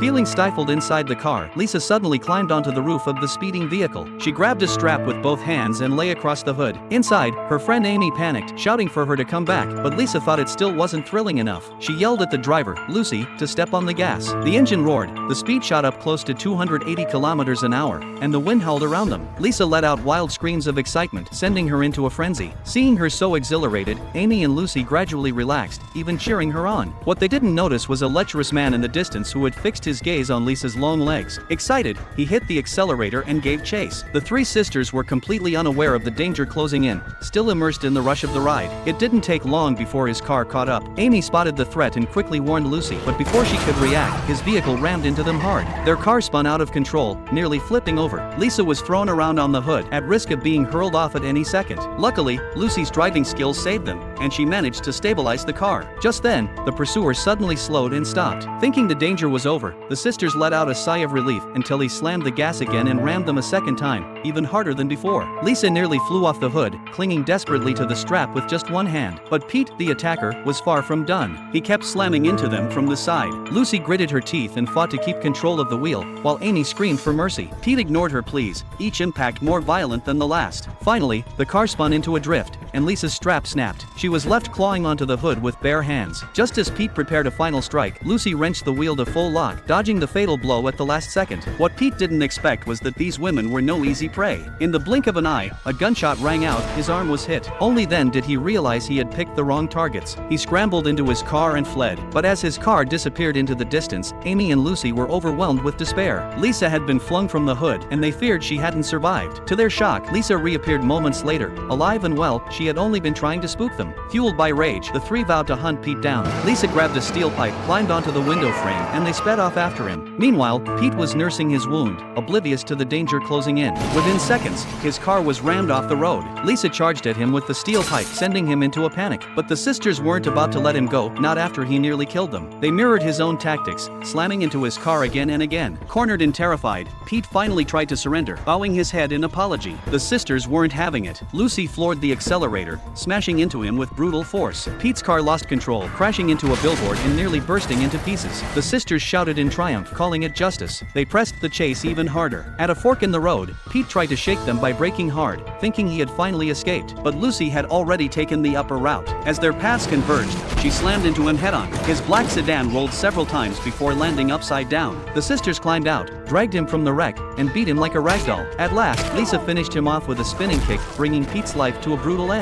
Feeling stifled inside the car, Lisa suddenly climbed onto the roof of the speeding vehicle. She grabbed a strap with both hands and lay across the hood. Inside, her friend Amy panicked, shouting for her to come back, but Lisa thought it still wasn't thrilling enough. She yelled at the driver, Lucy, to step on the gas. The engine roared, the speed shot up close to 280 kilometers an hour, and the wind howled around them. Lisa let out wild screams of excitement, sending her into a frenzy. Seeing her so exhilarated, Amy and Lucy gradually relaxed, even cheering her on. What they didn't notice was a lecherous man in the distance who had fixed his gaze on Lisa's long legs. Excited, he hit the accelerator and gave chase. The three sisters were completely unaware of the danger closing in, still immersed in the rush of the ride. It didn't take long before his car caught up. Amy spotted the threat and quickly warned Lucy, but before she could react, his vehicle rammed into them hard. Their car spun out of control, nearly flipping over. Lisa was thrown around on the hood, at risk of being hurled off at any second. Luckily, Lucy's driving skills saved them, and she managed to stabilize the car. Just then, the pursuer suddenly slowed and stopped. Thinking the danger was over, the sisters let out a sigh of relief until he slammed the gas again and rammed them a second time, even harder than before. Lisa nearly flew off the hood, clinging desperately to the strap with just one hand. But Pete, the attacker, was far from done. He kept slamming into them from the side. Lucy gritted her teeth and fought to keep control of the wheel, while Amy screamed for mercy. Pete ignored her pleas, each impact more violent than the last. Finally, the car spun into a drift, and Lisa's strap snapped. She was left clawing onto the hood with bare hands. Just as Pete prepared a final strike, Lucy wrenched the wheel to full lock, dodging the fatal blow at the last second. What Pete didn't expect was that these women were no easy prey. In the blink of an eye, a gunshot rang out, his arm was hit. Only then did he realize he had picked the wrong targets. He scrambled into his car and fled. But as his car disappeared into the distance, Amy and Lucy were overwhelmed with despair. Lisa had been flung from the hood, and they feared she hadn't survived. To their shock, Lisa reappeared moments later, alive and well. She had only been trying to spook them. Fueled by rage, the three vowed to hunt Pete down. Lisa grabbed a steel pipe, climbed onto the window frame, and they sped off after him. Meanwhile, Pete was nursing his wound, oblivious to the danger closing in. Within seconds, his car was rammed off the road. Lisa charged at him with the steel pipe, sending him into a panic. But the sisters weren't about to let him go, not after he nearly killed them. They mirrored his own tactics, slamming into his car again and again. Cornered and terrified, Pete finally tried to surrender, bowing his head in apology. The sisters weren't having it. Lucy floored the accelerator, smashing into him with brutal force. Pete's car lost control, crashing into a billboard and nearly bursting into pieces. The sisters shouted in triumph, calling it justice. They pressed the chase even harder. At a fork in the road, Pete tried to shake them by braking hard, thinking he had finally escaped. But Lucy had already taken the upper route. As their paths converged, she slammed into him head-on. His black sedan rolled several times before landing upside down. The sisters climbed out, dragged him from the wreck, and beat him like a ragdoll. At last, Lisa finished him off with a spinning kick, bringing Pete's life to a brutal end.